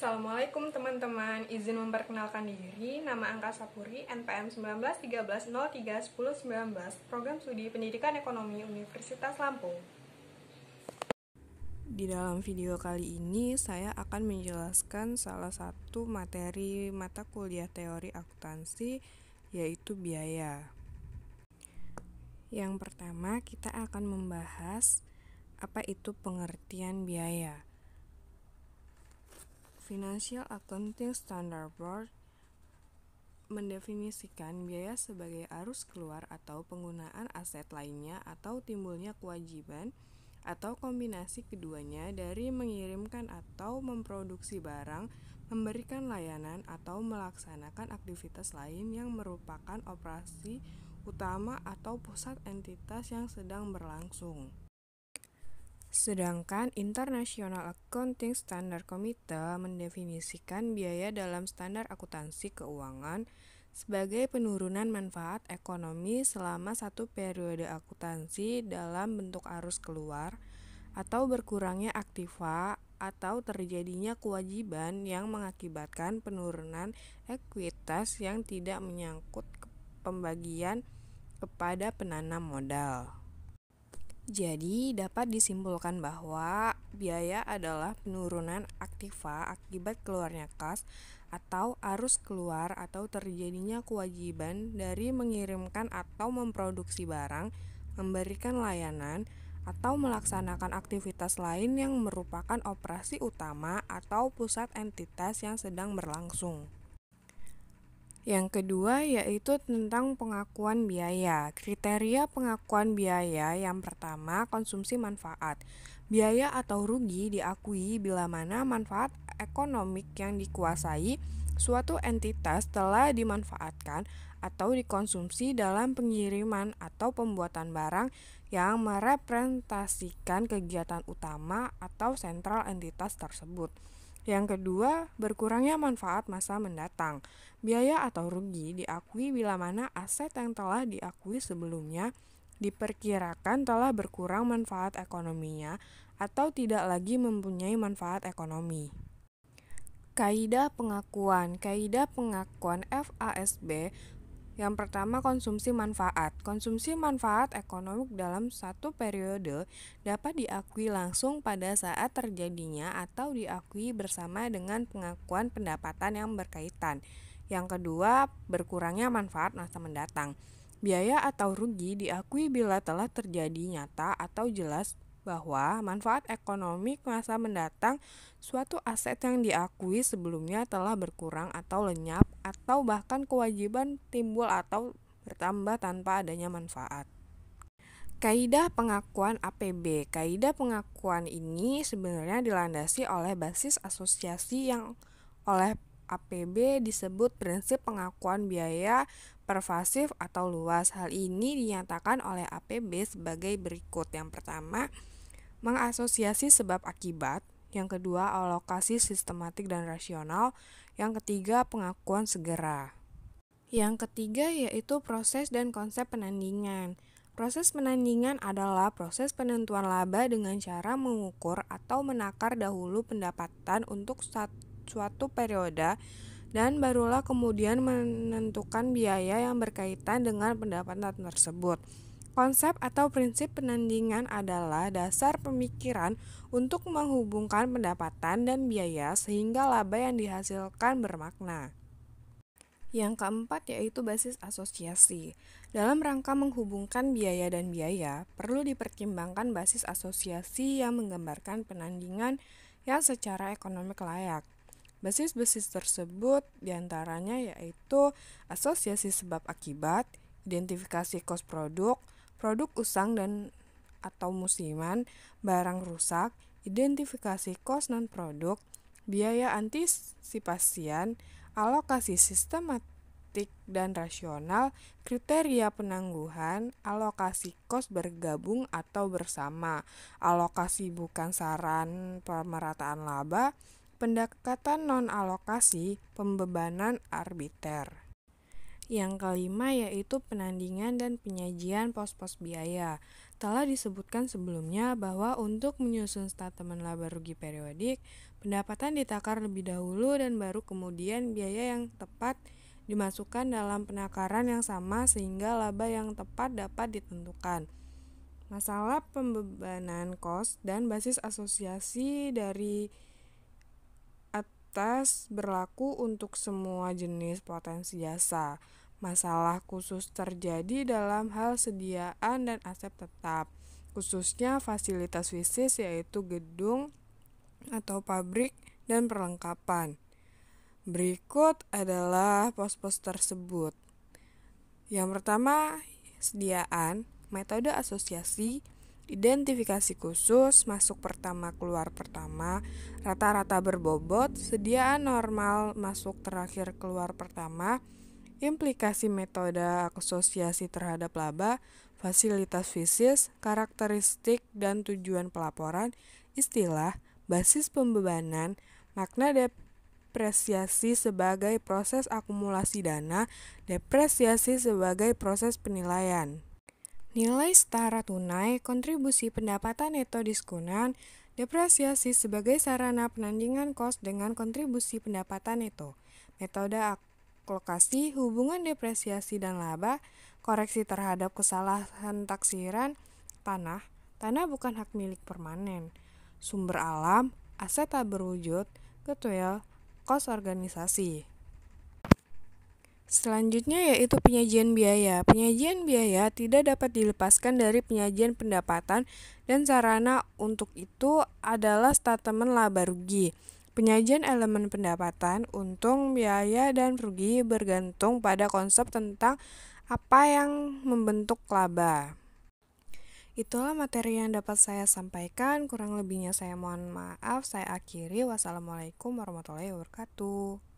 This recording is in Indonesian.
Assalamualaikum teman-teman, izin memperkenalkan diri, nama Angkasa Puri, NPM 1913031019, Program Studi Pendidikan Ekonomi Universitas Lampung. Di dalam video kali ini, saya akan menjelaskan salah satu materi mata kuliah teori akuntansi, yaitu biaya. Yang pertama, kita akan membahas apa itu pengertian biaya. Financial Accounting Standard Board mendefinisikan biaya sebagai arus keluar atau penggunaan aset lainnya atau timbulnya kewajiban atau kombinasi keduanya dari mengirimkan atau memproduksi barang, memberikan layanan atau melaksanakan aktivitas lain yang merupakan operasi utama atau pusat entitas yang sedang berlangsung. Sedangkan International Accounting Standard Committee mendefinisikan biaya dalam standar akuntansi keuangan sebagai penurunan manfaat ekonomi selama satu periode akuntansi dalam bentuk arus keluar atau berkurangnya aktiva atau terjadinya kewajiban yang mengakibatkan penurunan ekuitas yang tidak menyangkut pembagian kepada penanam modal. Jadi, dapat disimpulkan bahwa biaya adalah penurunan aktiva akibat keluarnya kas atau arus keluar atau terjadinya kewajiban dari mengirimkan atau memproduksi barang, memberikan layanan, atau melaksanakan aktivitas lain yang merupakan operasi utama atau pusat entitas yang sedang berlangsung. Yang kedua yaitu tentang pengakuan biaya. Kriteria pengakuan biaya yang pertama, konsumsi manfaat. Biaya atau rugi diakui bila mana manfaat ekonomik yang dikuasai suatu entitas telah dimanfaatkan atau dikonsumsi dalam pengiriman atau pembuatan barang yang merepresentasikan kegiatan utama atau sentral entitas tersebut. Yang kedua, berkurangnya manfaat masa mendatang. Biaya atau rugi diakui bila mana aset yang telah diakui sebelumnya diperkirakan telah berkurang manfaat ekonominya atau tidak lagi mempunyai manfaat ekonomi. Kaidah pengakuan FASB. Yang pertama, konsumsi manfaat. Konsumsi manfaat ekonomik dalam satu periode dapat diakui langsung pada saat terjadinya atau diakui bersama dengan pengakuan pendapatan yang berkaitan. Yang kedua, berkurangnya manfaat masa mendatang. Biaya atau rugi diakui bila telah terjadi nyata atau jelas bahwa manfaat ekonomi masa mendatang suatu aset yang diakui sebelumnya telah berkurang atau lenyap atau bahkan kewajiban timbul atau bertambah tanpa adanya manfaat. Kaidah pengakuan APB. Kaidah pengakuan ini sebenarnya dilandasi oleh basis asosiasi yang oleh APB disebut prinsip pengakuan biaya pervasif atau luas. Hal ini dinyatakan oleh APB sebagai berikut. Yang pertama, mengasosiasi sebab akibat. Yang kedua, alokasi sistematik dan rasional. Yang ketiga, pengakuan segera. Yang ketiga yaitu proses dan konsep penandingan. Proses penandingan adalah proses penentuan laba dengan cara mengukur atau menakar dahulu pendapatan untuk suatu periode dan barulah kemudian menentukan biaya yang berkaitan dengan pendapatan tersebut. Konsep atau prinsip penandingan adalah dasar pemikiran untuk menghubungkan pendapatan dan biaya sehingga laba yang dihasilkan bermakna. Yang keempat yaitu basis asosiasi. Dalam rangka menghubungkan biaya dan biaya, perlu dipertimbangkan basis asosiasi yang menggambarkan penandingan yang secara ekonomik layak. Basis-basis tersebut diantaranya yaitu asosiasi sebab akibat, identifikasi kos produk, produk usang dan atau musiman, barang rusak, identifikasi kos non-produk, biaya antisipasian, alokasi sistematik dan rasional, kriteria penangguhan, alokasi kos bergabung atau bersama, alokasi bukan saran pemerataan laba, pendekatan non-alokasi, pembebanan arbiter. Yang kelima yaitu penandingan dan penyajian pos-pos biaya. Telah disebutkan sebelumnya bahwa untuk menyusun statemen laba rugi periodik, pendapatan ditakar lebih dahulu dan baru kemudian biaya yang tepat dimasukkan dalam penakaran yang sama sehingga laba yang tepat dapat ditentukan. Masalah pembebanan kos dan basis asosiasi dari atas berlaku untuk semua jenis potensi jasa. Masalah khusus terjadi dalam hal sediaan dan aset tetap, khususnya fasilitas fisik yaitu gedung atau pabrik dan perlengkapan. Berikut adalah pos-pos tersebut. Yang pertama, sediaan, metode asosiasi, identifikasi khusus, masuk pertama keluar pertama, rata-rata berbobot, sediaan normal masuk terakhir keluar pertama, implikasi metode asosiasi terhadap laba, fasilitas fisik, karakteristik dan tujuan pelaporan, istilah, basis pembebanan, makna depresiasi sebagai proses akumulasi dana, depresiasi sebagai proses penilaian. Nilai setara tunai, kontribusi pendapatan neto diskonan, depresiasi sebagai sarana penandingan kos dengan kontribusi pendapatan neto. Metode alokasi, hubungan depresiasi dan laba, koreksi terhadap kesalahan taksiran, tanah bukan hak milik permanen, sumber alam, aset tak berwujud, goodwill, kos organisasi. Selanjutnya yaitu penyajian biaya. Penyajian biaya tidak dapat dilepaskan dari penyajian pendapatan dan sarana untuk itu adalah statemen laba rugi. Penyajian elemen pendapatan, untung, biaya, dan rugi bergantung pada konsep tentang apa yang membentuk laba. Itulah materi yang dapat saya sampaikan, kurang lebihnya saya mohon maaf, saya akhiri. Wassalamualaikum warahmatullahi wabarakatuh.